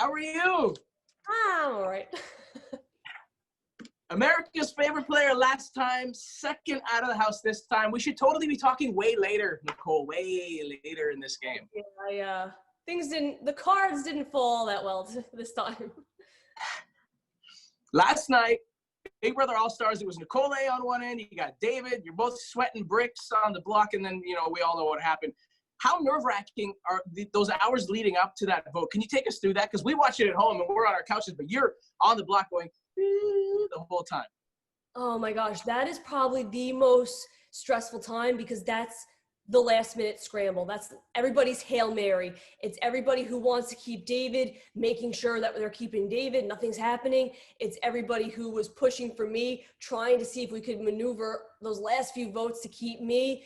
How are you? I'm all right. America's favorite player last time, second out of the house this time. We should totally be talking way later, Nicole, way later in this game. Yeah, the cards didn't fall that well this time. Last night, Big Brother All-Stars, it was Nicole on one end, you got David, you're both sweating bricks on the block, and then, we all know what happened. How nerve-wracking are those hours leading up to that vote? Can you take us through that? Because we watch it at home and we're on our couches, but you're on the block going the whole time. Oh my gosh, that is probably the most stressful time because that's the last minute scramble. That's everybody's Hail Mary. It's everybody who wants to keep David, making sure that they're keeping David, nothing's happening. It's everybody who was pushing for me, trying to see if we could maneuver those last few votes to keep me.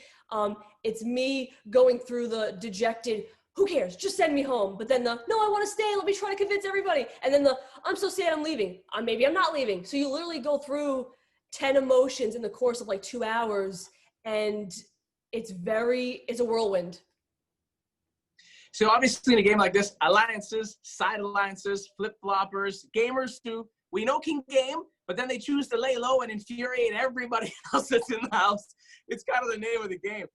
It's me going through the dejected, who cares? Just send me home. But then no, I want to stay. Let me try to convince everybody. And then I'm so sad I'm leaving. Maybe I'm not leaving. So you literally go through 10 emotions in the course of like 2 hours. And it's a whirlwind. So obviously in a game like this, alliances, side alliances, flip-floppers, gamers who we know can game, but then they choose to lay low and infuriate everybody else that's in the house. It's kind of the name of the game.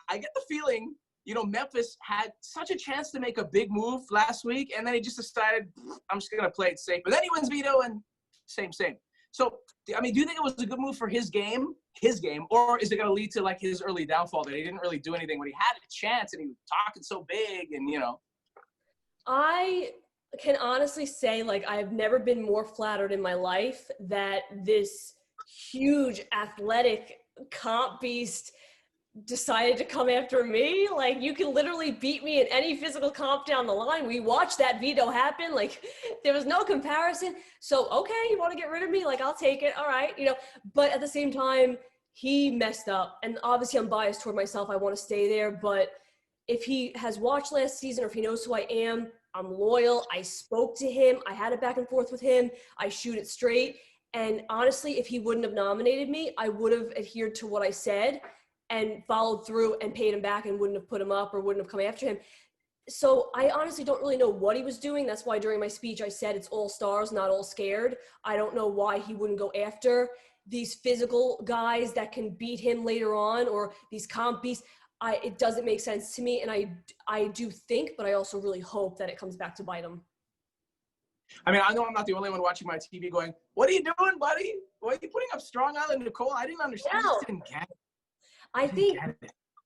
I get the feeling, Memphis had such a chance to make a big move last week, and then he just decided, I'm just going to play it safe. But then he wins veto, and same. So, do you think it was a good move for his game, or is it going to lead to, like, his early downfall, that he didn't really do anything when he had a chance and he was talking so big and, I can honestly say, like, I've never been more flattered in my life that this huge athletic comp beast decided to come after me. Like, you can literally beat me in any physical comp down the line. We watched that veto happen. Like, there was no comparison. So, okay, you want to get rid of me? Like, I'll take it. All right. But at the same time, he messed up. And obviously I'm biased toward myself. I want to stay there. But if he has watched last season or if he knows who I am, I'm loyal. I spoke to him. I had a back and forth with him. I shoot it straight. And honestly, if he wouldn't have nominated me, I would have adhered to what I said and followed through and paid him back and wouldn't have put him up or wouldn't have come after him. So I honestly don't really know what he was doing. That's why during my speech I said it's all stars, not all scared. I don't know why he wouldn't go after these physical guys that can beat him later on, or these comp beasts. It doesn't make sense to me, and I do think, but I also really hope that it comes back to bite him. I know I'm not the only one watching my TV going, what are you doing, buddy? Why are you putting up Strong Island Nicole? I didn't understand. I just didn't get it. I think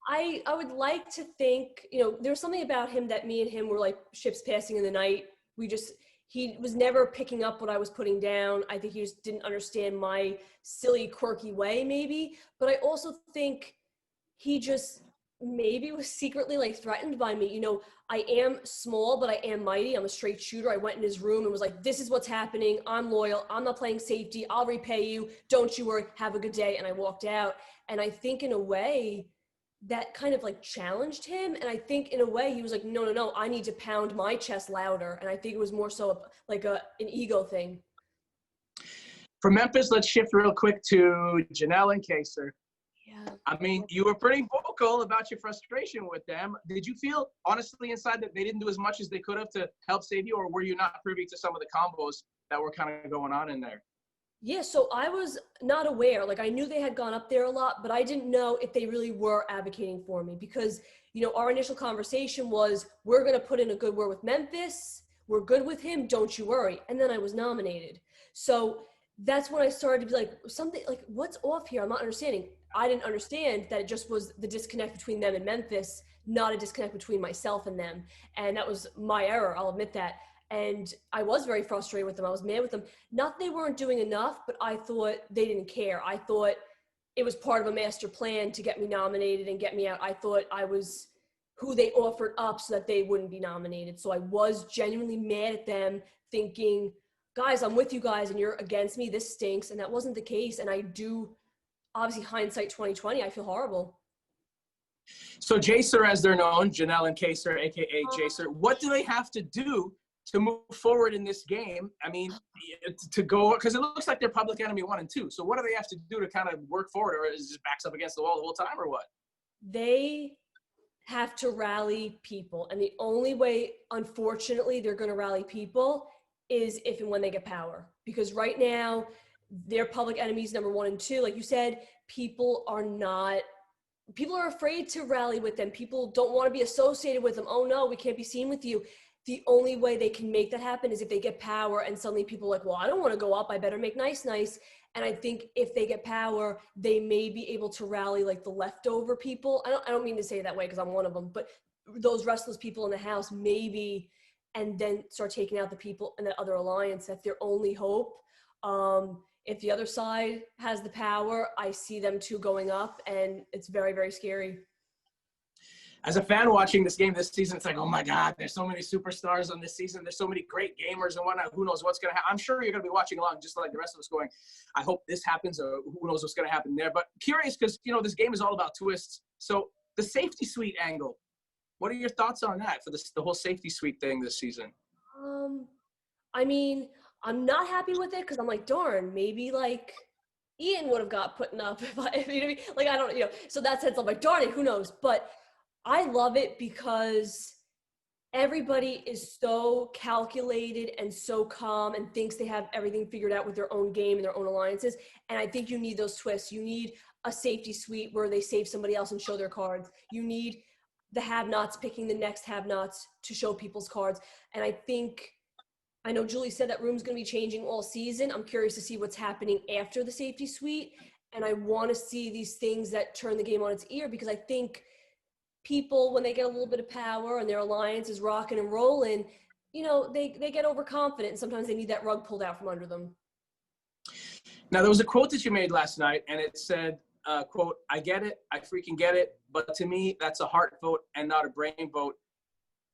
I would like to think, there was something about him that me and him were like ships passing in the night. He was never picking up what I was putting down. I think he just didn't understand my silly, quirky way, maybe. But I also think he just maybe was secretly like threatened by me. I am small, but I am mighty. I'm a straight shooter. I went in his room and was like, this is what's happening. I'm loyal. I'm not playing safety. I'll repay you. Don't you worry. Have a good day. And I walked out. And I think in a way that kind of like challenged him. And I think in a way he was like, no, I need to pound my chest louder. And I think it was more so like an ego thing. For Memphis, let's shift real quick to Janelle and Kaser. Yeah. You were pretty vocal about your frustration with them. Did you feel, honestly, inside that they didn't do as much as they could have to help save you, or were you not privy to some of the combos that were kind of going on in there? Yeah, so I was not aware. Like, I knew they had gone up there a lot, but I didn't know if they really were advocating for me because, our initial conversation was, we're going to put in a good word with Memphis. We're good with him. Don't you worry. And then I was nominated. So that's when I started to be like, something like, what's off here? I'm not understanding. I didn't understand that it just was the disconnect between them and Memphis, not a disconnect between myself and them. And that was my error. I'll admit that. And I was very frustrated with them. I was mad with them. Not that they weren't doing enough, but I thought they didn't care. I thought it was part of a master plan to get me nominated and get me out. I thought I was who they offered up so that they wouldn't be nominated. So I was genuinely mad at them, thinking, guys, I'm with you guys and you're against me. This stinks. And that wasn't the case. And I do, obviously, hindsight 2020, I feel horrible. So Jaser, as they're known, Janelle and Kaser, a.k.a. Jaser, what do they have to do to move forward in this game? To go, because it looks like they're public enemy 1 and 2. So what do they have to do to kind of work forward, or is it just backs up against the wall the whole time, or what? They have to rally people. And the only way, unfortunately, they're going to rally people is if and when they get power. Because right now, they're public enemies number 1 and 2. Like you said, people are afraid to rally with them. People don't want to be associated with them. Oh no, we can't be seen with you. The only way they can make that happen is if they get power, and suddenly people are like, well, I don't want to go up. I better make nice. And I think if they get power, they may be able to rally like the leftover people. I don't mean to say it that way because I'm one of them, but those restless people in the house maybe, and then start taking out the people in that other alliance. That's their only hope. If the other side has the power, I see them two going up, and it's very, very scary. As a fan watching this game this season, it's like, oh my God, there's so many superstars on this season. There's so many great gamers and whatnot. Who knows what's going to happen? I'm sure you're going to be watching along just like the rest of us going, I hope this happens, or who knows what's going to happen there. But curious because, this game is all about twists. So the safety suite angle, what are your thoughts on that for the whole safety suite thing this season? I mean, I'm not happy with it because I'm like, darn, maybe like Ian would have got put up if like, I don't, so that sense I'm like, darn it, who knows? But I love it because everybody is so calculated and so calm and thinks they have everything figured out with their own game and their own alliances. And I think you need those twists. You need a safety suite where they save somebody else and show their cards. You need the have-nots picking the next have-nots to show people's cards. And I know Julie said that room's going to be changing all season. I'm curious to see what's happening after the safety suite. And I want to see these things that turn the game on its ear, because I think people, when they get a little bit of power and their alliance is rocking and rolling, they get overconfident, and sometimes they need that rug pulled out from under them. Now, there was a quote that you made last night, and it said, quote, I get it, I freaking get it, but to me, that's a heart vote and not a brain vote.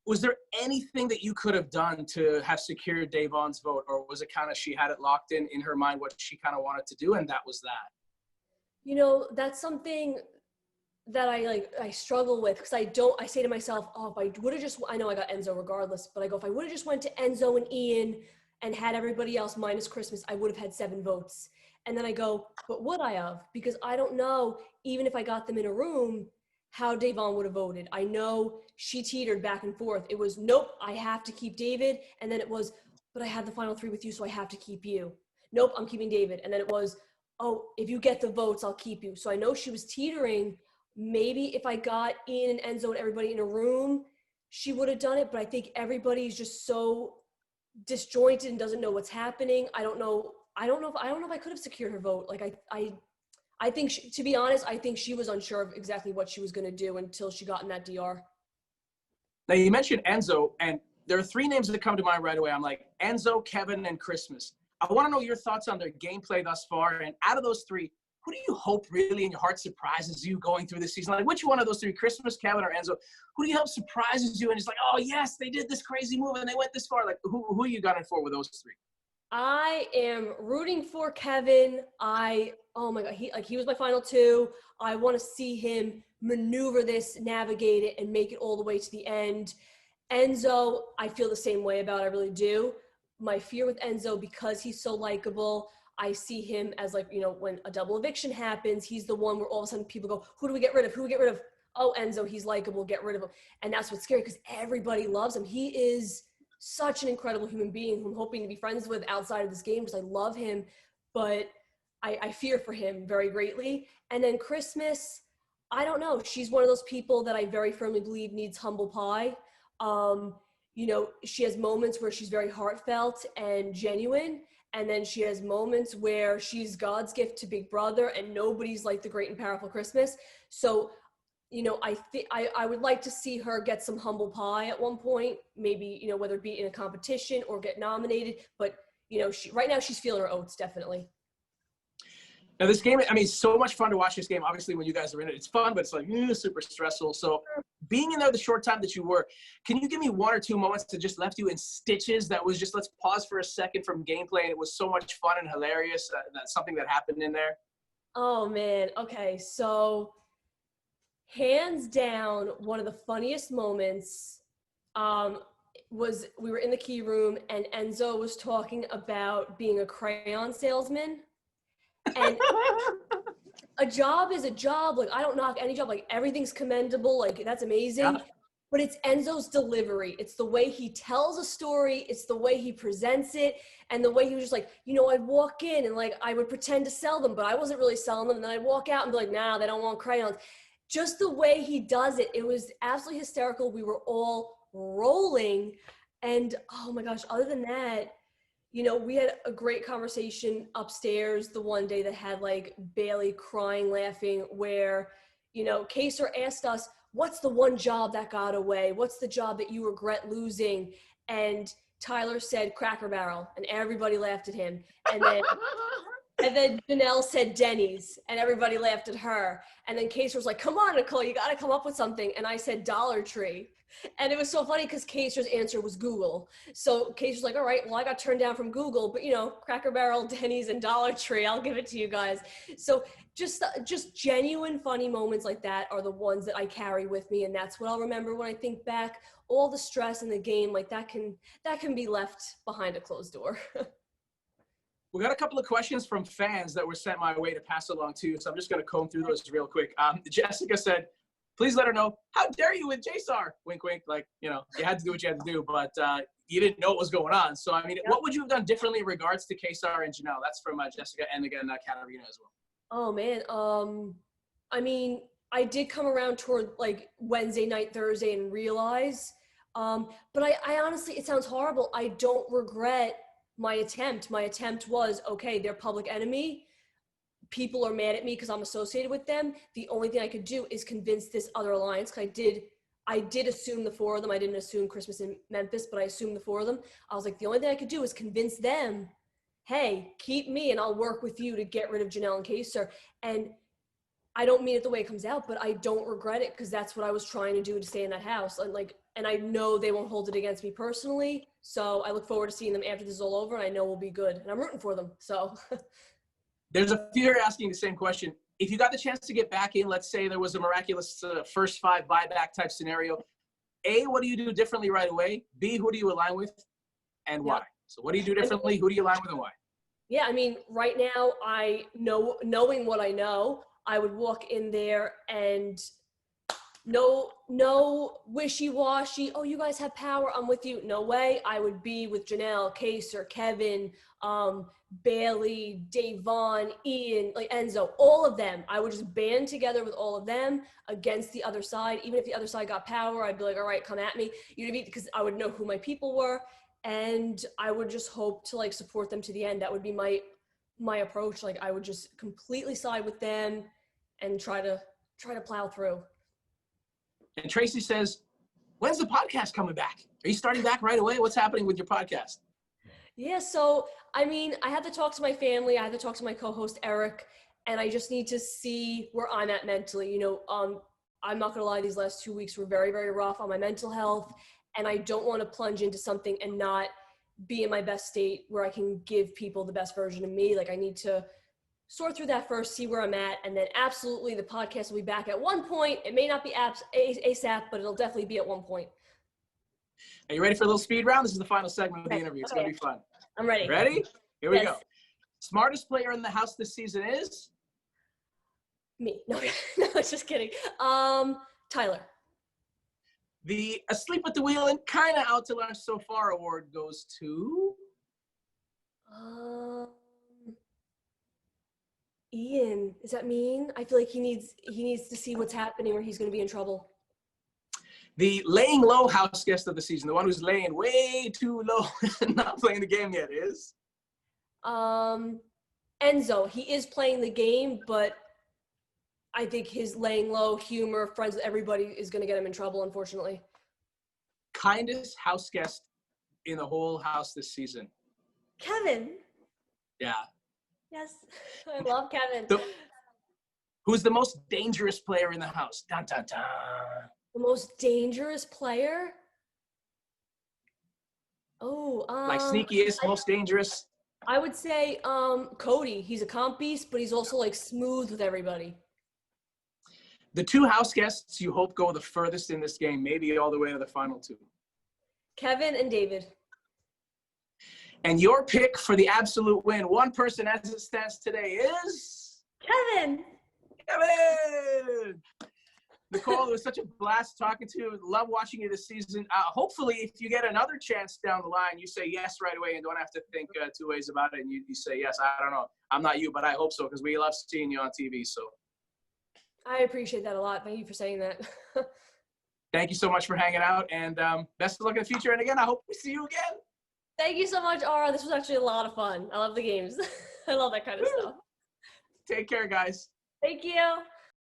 Was there anything that you could have done to have secured Devens' vote, or was it kind of she had it locked in her mind what she kind of wanted to do, and that was that? That's something that I struggle with, because I say to myself, oh, if I would have I know I got Enzo regardless, but I go, if I would have just went to Enzo and Ian and had everybody else minus Christmas, I would have had 7 votes. And then I go, but would I have? Because I don't know, even if I got them in a room, how Devens would have voted. I know she teetered back and forth. It was, nope, I have to keep David. And then it was, but I had the final 3 with you, so I have to keep you. Nope, I'm keeping David. And then it was, oh, if you get the votes, I'll keep you. So I know she was teetering. Maybe if I got Ian and Enzo and everybody in a room, she would have done it. But I think everybody's just so disjointed and doesn't know what's happening. I don't know if I could have secured her vote. Like I think to be honest, I think she was unsure of exactly what she was going to do until she got in that DR. Now, you mentioned Enzo, and there are 3 names that come to mind right away. I'm like, Enzo, Kevin, and Christmas. I want to know your thoughts on their gameplay thus far. And out of those 3, who do you hope really in your heart surprises you going through this season? Like, which one of those 3, Christmas, Kevin, or Enzo, who do you hope surprises you and it's like, oh, yes, they did this crazy move and they went this far? Like, who are you gunning for with those 3? I am rooting for Kevin. Oh my God, he was my final 2. I want to see him maneuver this, navigate it, and make it all the way to the end. Enzo, I feel the same way about, I really do. My fear with Enzo, because he's so likable, I see him as like, when a double eviction happens, he's the one where all of a sudden people go, who do we get rid of? Who do we get rid of? Oh, Enzo, he's likable, get rid of him. And that's what's scary, because everybody loves him. He is such an incredible human being who I'm hoping to be friends with outside of this game, because I love him, but I fear for him very greatly. And then Christmas, I don't know. She's one of those people that I very firmly believe needs humble pie. She has moments where she's very heartfelt and genuine. And then she has moments where she's God's gift to Big Brother, and nobody's like the great and powerful Christmas. So, I would like to see her get some humble pie at one point, maybe, whether it be in a competition or get nominated. But, right now she's feeling her oats, definitely. Now, this game, it's so much fun to watch this game. Obviously, when you guys are in it, it's fun, but it's like super stressful. So being in there the short time that you were, can you give me 1 or 2 moments that just left you in stitches that was just, let's pause for a second from gameplay, and it was so much fun and hilarious, that's something that happened in there? Oh, man. Okay, so hands down, one of the funniest moments was we were in the key room, and Enzo was talking about being a crayon salesman. And a job is a job. Like, I don't knock any job. Like, everything's commendable. Like, that's amazing. Yeah. But it's Enzo's delivery. It's the way he tells a story. It's the way he presents it. And the way he was just like, I'd walk in and like, I would pretend to sell them, but I wasn't really selling them. And then I'd walk out and be like, nah, they don't want crayons. Just the way he does it. It was absolutely hysterical. We were all rolling. And oh my gosh, other than that, we had a great conversation upstairs the one day that had like Bailey crying, laughing, where, Kaser asked us, what's the one job that got away? What's the job that you regret losing? And Tyler said Cracker Barrel, and everybody laughed at him. And then Janelle said Denny's, and everybody laughed at her. And then Kaser was like, come on, Nicole, you got to come up with something. And I said Dollar Tree. And it was so funny because Kaser's answer was Google. So Kaser's like, all right, well, I got turned down from Google, but Cracker Barrel, Denny's, and Dollar Tree, I'll give it to you guys. So just genuine funny moments like that are the ones that I carry with me. And that's what I'll remember when I think back. All the stress in the game, like that can be left behind a closed door. We got a couple of questions from fans that were sent my way to pass along too. So I'm just going to comb through those real quick. Jessica said, please let her know, how dare you with JSAR? Wink, wink. Like, you had to do what you had to do, but you didn't know what was going on. So, I mean, what would you have done differently in regards to KSAR and Janelle? That's from Jessica and again, Katarina as well. Oh, man. I mean, I did come around toward like Wednesday night, Thursday and realize, but I honestly, it sounds horrible. I don't regret my attempt. My attempt was, okay, they're public enemy. People are mad at me because I'm associated with them. The only thing I could do is convince this other alliance. Cause I did assume the four of them. I didn't assume Christmas in Memphis, but I assumed the four of them. I was like, the only thing I could do is convince them, hey, keep me and I'll work with you to get rid of Janelle and Kaser. And I don't mean it the way it comes out, but I don't regret it because that's what I was trying to do to stay in that house. And I know they won't hold it against me personally. So I look forward to seeing them after this is all over, and I know we'll be good. And I'm rooting for them. So there's a few here asking the same question. If you got the chance to get back in, let's say there was a miraculous first five buyback type scenario, A, what do you do differently right away? B, who do you align with and why? So what do you do differently? Who do you align with and why? Yeah, I mean, right now, knowing what I know, I would walk in there and no wishy-washy, oh, you guys have power, I'm with you. No way. I would be with Janelle, Kaser, Kevin, Bailey, Devon, Ian, like Enzo, all of them. I would just band together with all of them against the other side. Even if the other side got power, I'd be like, all right, come at me. Because I would know who my people were, and I would just hope to like support them to the end. That would be my approach. Like I would just completely side with them and try to plow through. And Tracy says, when's the podcast coming back? Are you starting back right away? What's happening with your podcast? Yeah, so, I mean, I had to talk to my family. I had to talk to my co-host, Eric, and I just need to see where I'm at mentally. I'm not going to lie, these last 2 weeks were very, very rough on my mental health, and I don't want to plunge into something and not be in my best state where I can give people the best version of me. Like, I need to sort through that first, see where I'm at, and then absolutely the podcast will be back at one point. It may not be ASAP, but it'll definitely be at one point. Are you ready for a little speed round? This is the final segment of the interview. It's going to be fun. I'm ready. Ready? Here we go. Smartest player in the house this season is? Me. No, just kidding. Tyler. The Asleep at the Wheel and kind of out to lunch so far award goes to? Ian. Does that mean? I feel like he needs to see what's happening or he's going to be in trouble. The laying low house guest of the season, the one who's laying way too low and not playing the game yet is? Enzo. He is playing the game, but I think his laying low, humor, friends with everybody is going to get him in trouble, unfortunately. Kindest house guest in the whole house this season? Kevin. Yeah. Yes. I love Kevin. Who's the most dangerous player in the house? Dun, dun, dun. The most dangerous player? Oh, like sneakiest, most dangerous? I would say Cody. He's a comp beast, but he's also like smooth with everybody. The two house guests you hope go the furthest in this game, maybe all the way to the final two? Kevin and David. And your pick for the absolute win, one person as it stands today is? Kevin. Kevin! Nicole, it was such a blast talking to you. Love watching you this season. Hopefully, if you get another chance down the line, you say yes right away and don't have to think two ways about it. And you say yes. I don't know. I'm not you, but I hope so because we love seeing you on TV. So I appreciate that a lot. Thank you for saying that. thank you so much for hanging out, and best of luck in the future. And again, I hope we see you again. Thank you so much, Aura. This was actually a lot of fun. I love the games. I love that kind of stuff. Take care, guys. Thank you.